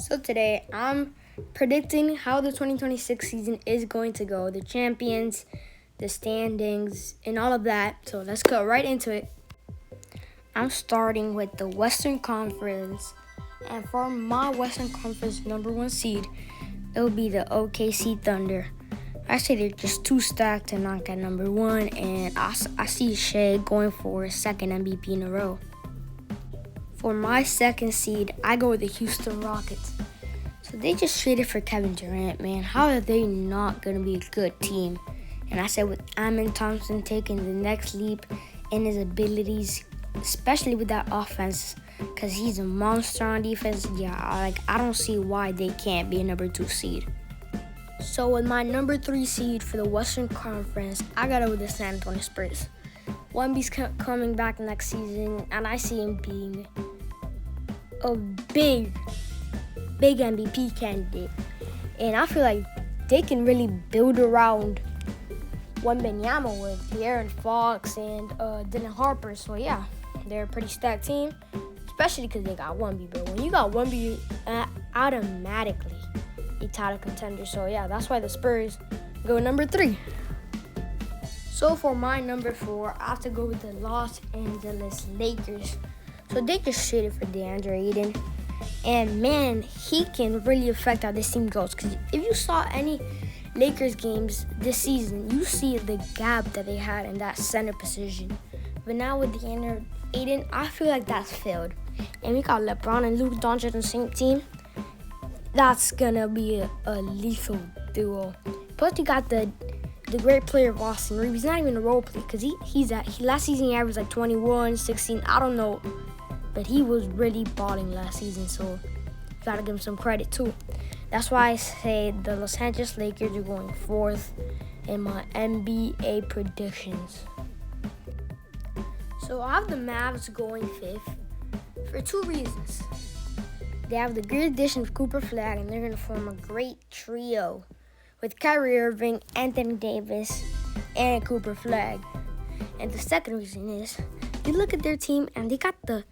So today I'm predicting how the 2026 season is going to go, the champions, the standings, and all of that. So let's go right into it. I'm starting with the Western Conference, and for my Western Conference number one seed, it will be the OKC Thunder. I say they're just too stacked to knock at number one, and I see Shea going for a second MVP in a row. For my second seed, I go with the Houston Rockets. So they just traded for Kevin Durant, man. How are they not going to be a good team? And I said with Amin Thompson taking the next leap in his abilities, especially with that offense, because he's a monster on defense. I don't see why they can't be a number two seed. So with my number three seed for the Western Conference, I got it with the San Antonio Spurs. Wemby's coming back next season, and I see him being a big MVP candidate. And I feel like they can really build around Wembanyama with De'Aaron Fox and Dylan Harper. So yeah, they're a pretty stacked team, especially because they got Wemby. But when you got Wemby, automatically a title contender. So yeah, that's why the Spurs go number three. So for my number four, I have to go with the Los Angeles Lakers. So they just traded for DeAndre Ayton. And man, he can really affect how this team goes. Because if you saw any Lakers games this season, you see the gap that they had in that center position. But now with DeAndre Ayton, I feel like that's filled. And we got LeBron and Luka Doncic on the same team. That's going to be a lethal duo. Plus, you got the great player of Austin Reeves. He's not even a role player because he last season he averaged like 21, 16. I don't know. But he was really balling last season, so you gotta give him some credit too. That's why I say the Los Angeles Lakers are going fourth in my NBA predictions. So I have the Mavs going fifth for two reasons. They have the great addition of Cooper Flag, and they're gonna form a great trio with Kyrie Irving, Anthony Davis, and Cooper Flag. And the second reason is you look at their team and they got the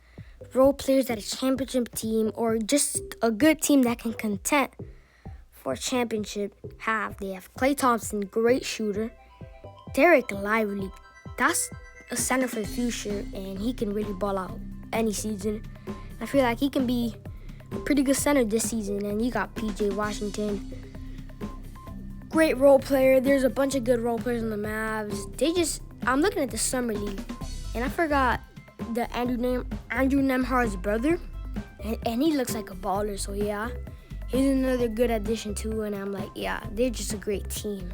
role players that a championship team or just a good team that can contend for a championship have. They have Klay Thompson, great shooter. Derek Lively, that's a center for the future, and he can really ball out any season. I feel like he can be a pretty good center this season. And you got PJ Washington, great role player. There's a bunch of good role players on the Mavs. I'm looking at the summer league, and I forgot the Andrew Nembhard's brother, and he looks like a baller. So yeah, he's another good addition too. And I'm like, yeah, they're just a great team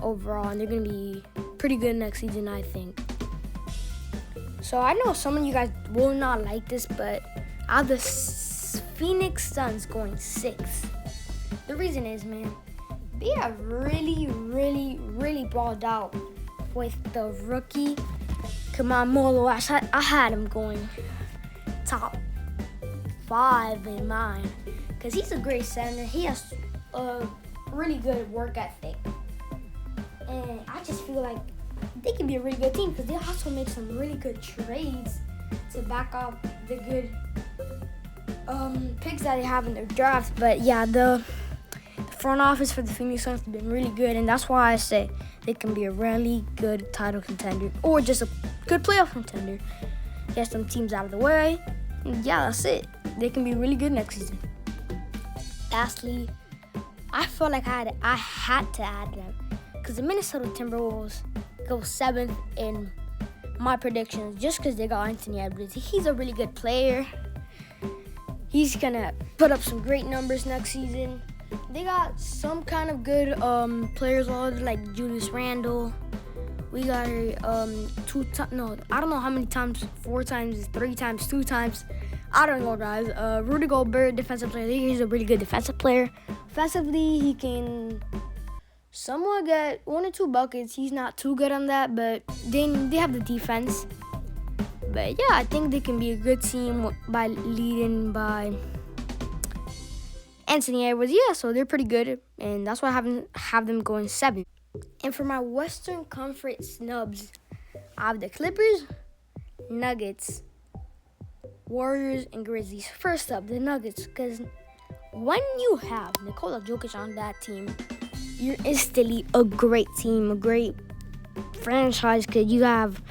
overall, and they're gonna be pretty good next season, I think. So I know some of you guys will not like this, but I have the Phoenix Suns going sixth. The reason is, man, they have really balled out with the rookie Kaman Molo. I had him going top 5 in mine because he's a great center. He has a really good work ethic. And I just feel like they can be a really good team because they also make some really good trades to back up the good picks that they have in their drafts. But yeah, the front office for the Phoenix Suns has been really good, and that's why I say they can be a really good title contender or just a good playoff contender. Get some teams out of the way. Yeah, that's it. They can be really good next season. Lastly, I felt like I had to add them because the Minnesota Timberwolves go 7th in my predictions just because they got Anthony Edwards. He's a really good player. He's going to put up some great numbers next season. They got some kind of good players already, like Julius Randle. We got I don't know how many times, 4 times, 3 times, 2 times. I don't know, guys. Rudy Gobert, defensive player. He's a really good defensive player. Offensively, he can somewhat get 1 or 2 buckets. He's not too good on that, but then they have the defense. But yeah, I think they can be a good team by leading by Anthony Edwards. Yeah, so they're pretty good, and that's why I have them going 7th. And for my Western Conference snubs, I have the Clippers, Nuggets, Warriors, and Grizzlies. First up, the Nuggets, because when you have Nikola Jokic on that team, you're instantly a great team, a great franchise, because you have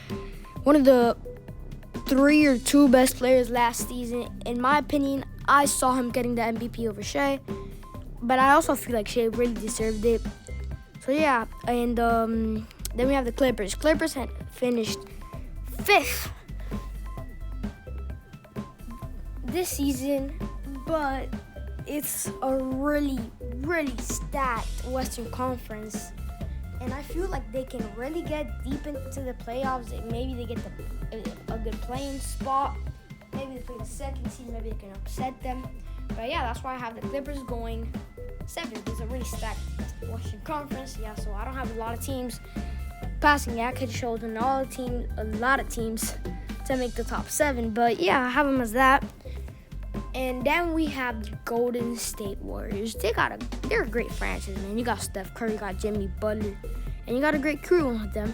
one of the 3 or 2 best players last season. In my opinion, I saw him getting the MVP over Shea, but I also feel like Shea really deserved it. So yeah, and then we have the Clippers. Clippers had finished 5th this season, but it's a really, really stacked Western Conference. And I feel like they can really get deep into the playoffs. Maybe they get a good playing spot. Maybe they play the second seed. Maybe they can upset them. But yeah, that's why I have the Clippers going 7th. It's a really stacked Western Conference. Yeah, so I don't have a lot of teams passing. Yeah, I could show them a lot of teams to make the top 7. But yeah, I have them as that. And then we have the Golden State Warriors. They're a great franchise, man. You got Steph Curry, you got Jimmy Butler, and you got a great crew with them.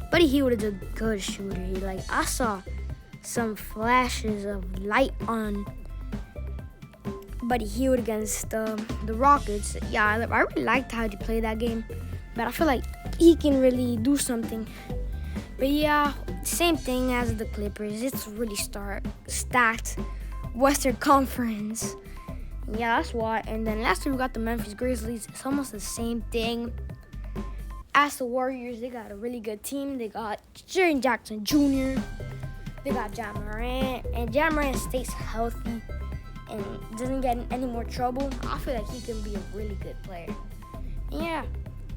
Buddy Hield is a good shooter. I saw some flashes of light on Buddy Hield against the Rockets. Yeah, I really liked how he played that game, but I feel like he can really do something. But yeah, same thing as the Clippers. It's really stacked Western Conference. Yeah, that's why. And then last we got the Memphis Grizzlies. It's almost the same thing as the Warriors. They got a really good team. They got Jaren Jackson Jr. They got Ja Morant. And Ja Morant stays healthy and doesn't get in any more trouble. I feel like he can be a really good player. And yeah,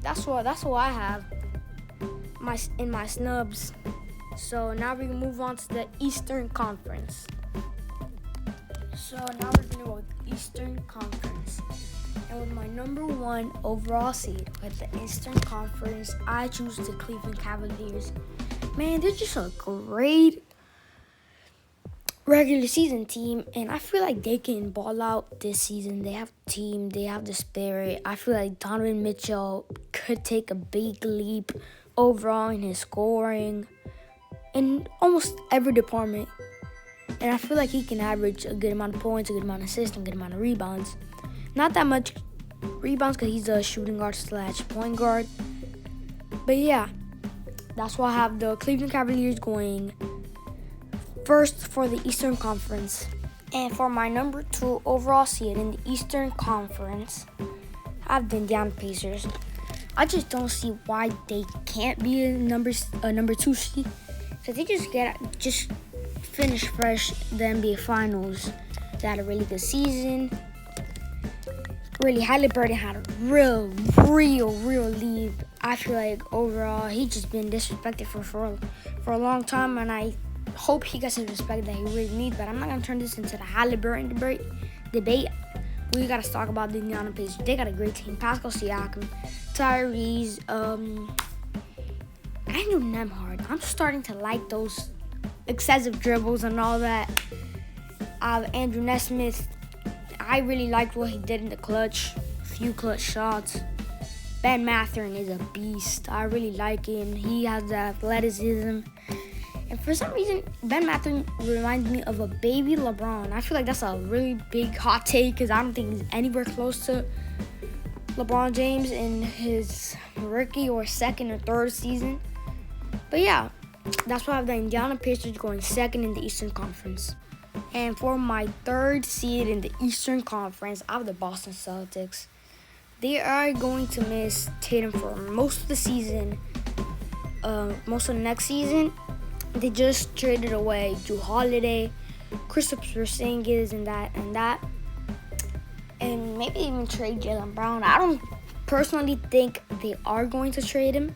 that's what I have in my snubs. So now we can move on to the Eastern Conference. So now we're going to go with Eastern Conference. And with my number 1 overall seed with the Eastern Conference, I choose the Cleveland Cavaliers. Man, they're just a great regular season team, and I feel like they can ball out this season. They have the team, they have the spirit. I feel like Donovan Mitchell could take a big leap overall in his scoring in almost every department. And I feel like he can average a good amount of points, a good amount of assists, a good amount of rebounds. Not that much rebounds because he's a shooting guard / point guard. But yeah, that's why I have the Cleveland Cavaliers going first for the Eastern Conference. And for my number 2 overall seed in the Eastern Conference, I have the Indiana Pacers. I just don't see why they can't be a number 2 seed. So they just finish fresh the NBA Finals. They had a really good season. Really, Halliburton had a real lead. I feel like overall he's just been disrespected for a long time, and I hope he gets the respect that he really needs. But I'm not gonna turn this into the Halliburton debate. We gotta talk about the Indiana Pacers. They got a great team: Pascal Siakam, Tyrese, Andrew Nembhard. I'm starting to like those excessive dribbles and all that. Andrew Nesmith, I really liked what he did in the clutch. A few clutch shots. Ben Mathurin is a beast. I really like him. He has the athleticism. And for some reason, Ben Mathurin reminds me of a baby LeBron. I feel like that's a really big hot take because I don't think he's anywhere close to LeBron James in his rookie or second or third season. But yeah, that's why I have the Indiana Pacers going second in the Eastern Conference. And for my 3rd seed in the Eastern Conference, I have the Boston Celtics. They are going to miss Tatum for most of the season, most of the next season. They just traded away Jrue Holiday, Kristaps Porzingis, and that. And maybe even trade Jaylen Brown. I don't personally think they are going to trade him.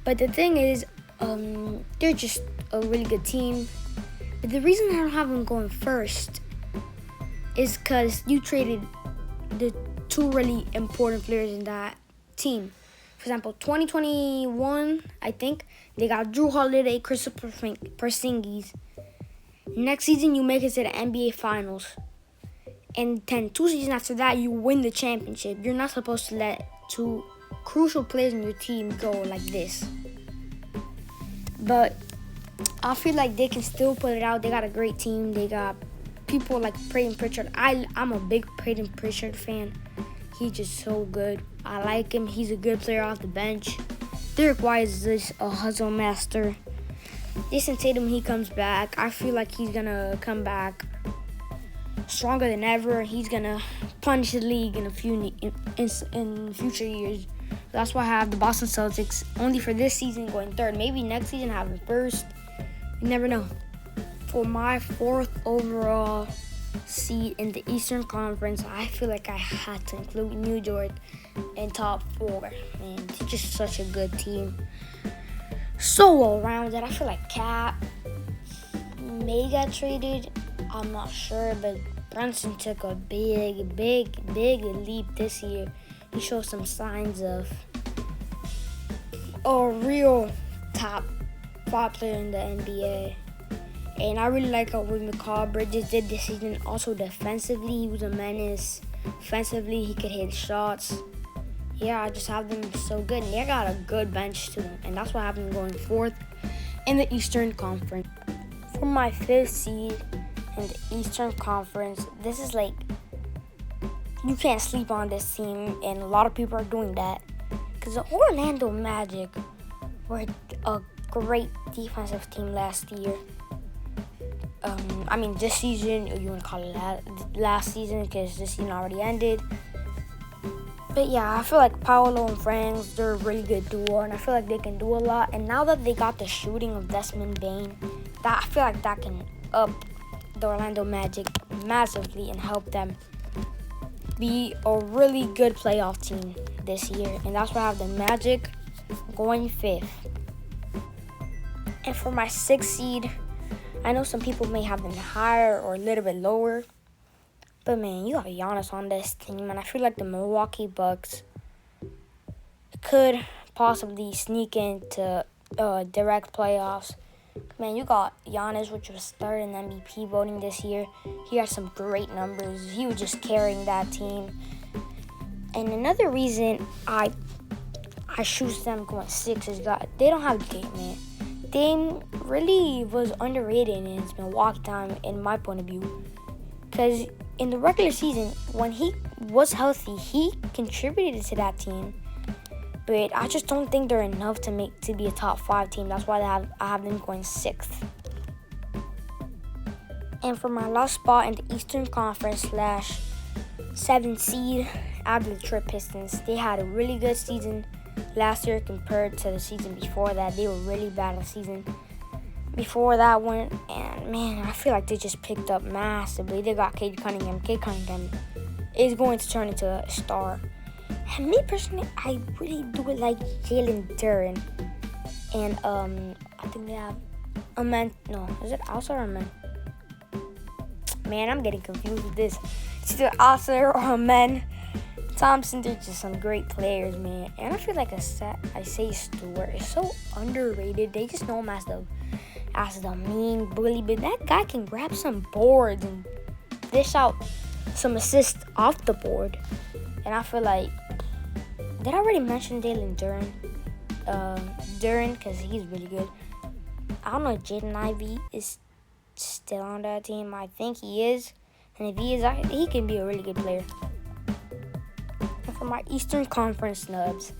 But the thing is, they're just a really good team. But the reason I don't have them going first is because you traded the 2 really important players in that team. For example, 2021, I think, they got Jrue Holiday, Kristaps Porzingis. Next season, you make it to the NBA Finals. And then 2 seasons after that, you win the championship. You're not supposed to let 2 crucial players in your team go like this. But I feel like they can still pull it out. They got a great team. They got people like Peyton Pritchard. I'm a big Peyton Pritchard fan. He's just so good. I like him. He's a good player off the bench. Derek White is just a hustle master. Jason Tatum, he comes back. I feel like he's gonna come back stronger than ever. He's gonna punch the league in in future years. That's why I have the Boston Celtics only for this season going third. Maybe next season have them first. You never know. For my 4th overall seed in the Eastern Conference, I feel like I had to include New York in top 4. Man, it's just such a good team. So well-rounded. I feel like Cat may get traded. I'm not sure, but Brunson took a big leap this year. He showed some signs of a real top 5 player in the NBA. And I really like what Mikal Bridges did this season. Also defensively, he was a menace. Offensively, he could hit shots. Yeah, I just have them so good. And they got a good bench too. And that's why I have them going 4th in the Eastern Conference. For my 5th seed in the Eastern Conference, this is like, you can't sleep on this team. And a lot of people are doing that. Because the Orlando Magic were a great defensive team last year. This season, or you want to call it last season, because this season already ended. But yeah, I feel like Paolo and Franz, they're a really good duo, and I feel like they can do a lot. And now that they got the shooting of Desmond Bane, I feel like that can up the Orlando Magic massively and help them be a really good playoff team this year. And that's why I have the Magic going 5th. And for my 6th seed, I know some people may have them higher or a little bit lower. But, man, you got Giannis on this team. And I feel like the Milwaukee Bucks could possibly sneak into direct playoffs. Man, you got Giannis, which was third in MVP voting this year. He had some great numbers. He was just carrying that team. And another reason I choose them going 6 is that they don't have Dame, man. Dame really was underrated in his Milwaukee time, in my point of view. Because in the regular season, when he was healthy, he contributed to that team. But I just don't think they're enough to be a top 5 team. That's why I have them going 6th. And for my last spot in the Eastern Conference /7 seed, I have the Detroit Pistons. They had a really good season last year compared to the season before that. They were really bad the season before that one. And, man, I feel like they just picked up massively. They got Cade Cunningham. Cade Cunningham is going to turn into a star. And me personally, I really do like Jalen Duren. And I think they have Amen. No, is it Asa or Amen? Man, I'm getting confused with this. It's either Asa or Amen Thompson. They're just some great players, man. And I feel like Isaiah Stewart is so underrated. They just know him as the mean bully, but that guy can grab some boards and dish out some assists off the board. And I feel like, did I already mention Jalen Duren? Duren, because he's really good. I don't know if Jaden Ivey is still on that team. I think he is. And if he is, he can be a really good player. And for my Eastern Conference snubs,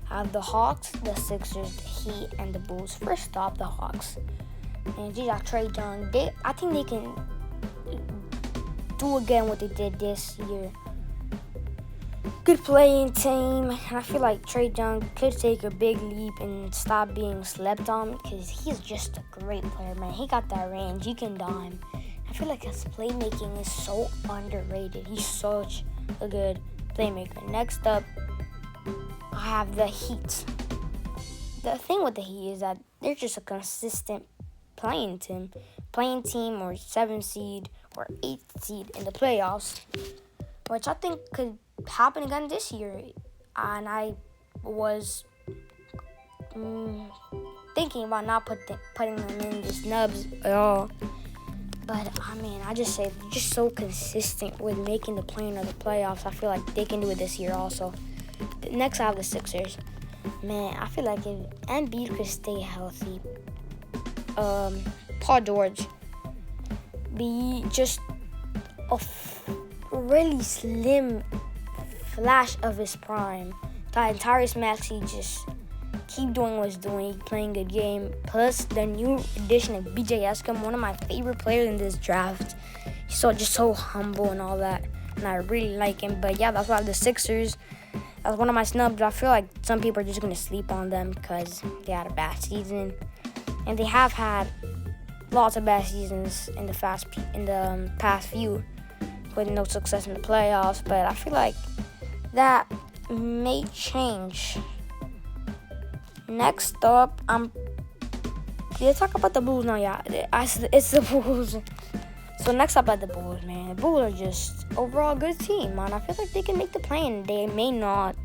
I have the Hawks, the Sixers, the Heat, and the Bulls. First off, the Hawks. And geez, Trae Young. I think they can do again what they did this year. Good playing team. I feel like Trae Young could take a big leap and stop being slept on, because he's just a great player, man. He got that range. He can dime. I feel like his playmaking is so underrated. He's such a good playmaker. Next up, I have the Heat. The thing with the Heat is that they're just a consistent playing team or 7th seed or 8th seed in the playoffs, which I think could happen again this year. And I was thinking about not putting them in the snubs at all. But, I just say they're just so consistent with making the play-in of the playoffs. I feel like they can do it this year also. Next, I have the Sixers. Man, I feel like if Embiid could stay healthy, Paul George be just really slim flash of his prime. That Tyrese Maxey just keep doing what he's doing. He's playing a good game. Plus the new addition of BJ Escom, one of my favorite players in this draft. He's just so humble and all that, and I really like him. But yeah, that's why the Sixers. That's one of my snubs. I feel like some people are just gonna sleep on them because they had a bad season, and they have had lots of bad seasons in the past few, with no success in the playoffs. But I feel like that may change. Next up, let's talk about the Bulls now. Yeah, it's the Bulls. So next up at the Bulls, man. The Bulls are just overall a good team, man. I feel like they can make the play-in. They may not.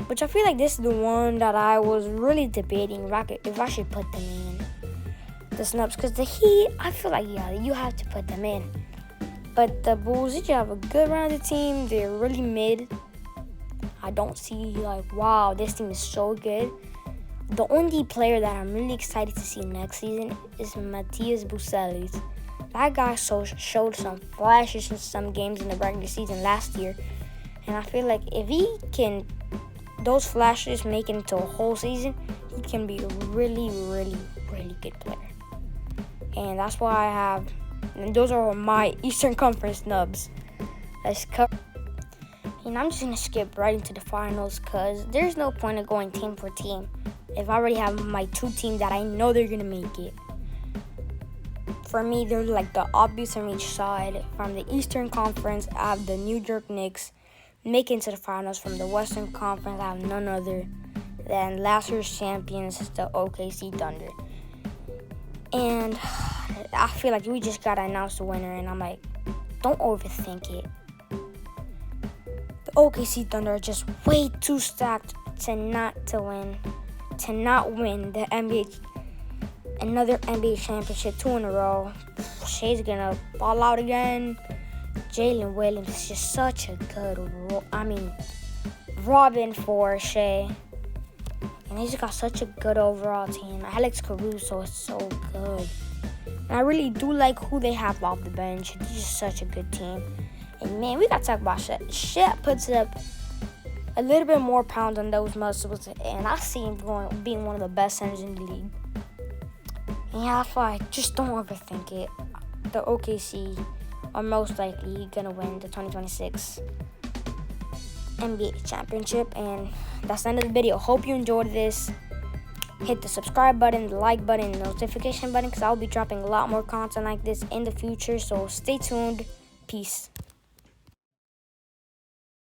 Which I feel like this is the one that I was really debating if I should put them in. The snubs. Because the Heat, I feel like, yeah, you have to put them in. But the Bulls, they just have a good rounded team. They're really mid. I don't see, like, wow, this team is so good. The only player that I'm really excited to see next season is Matthias Bucelis. That guy showed some flashes in some games in the regular season last year. And I feel like if he can, those flashes make it into a whole season, he can be a really, really, really good player. And that's why and those are my Eastern Conference snubs. Let's cover. And I'm just going to skip right into the finals because there's no point of going team for team if I already have my two teams that I know they're going to make it. For me, they're like the obvious from each side. From the Eastern Conference, I have the New York Knicks making it to the finals. From the Western Conference, I have none other than last year's champions, the OKC Thunder. And I feel like we just got to announce the winner, and I'm like, don't overthink it. The OKC Thunder are just way too stacked to not win the another NBA championship 2 in a row. Shea's gonna ball out again. Jalen Williams is just such a good Robin for Shea. And he's got such a good overall team. Alex Caruso is so good. And I really do like who they have off the bench. He's just such a good team. And man, we gotta talk about Shea. Shea puts up a little bit more pounds on those muscles, and I see him being one of the best centers in the league. And yeah, that's why just don't overthink it. The OKC are most likely gonna win the 2026 NBA championship. And that's the end of the video. Hope you enjoyed this. Hit the subscribe button, the like button, the notification button, because I'll be dropping a lot more content like this in the future. So stay tuned. Peace.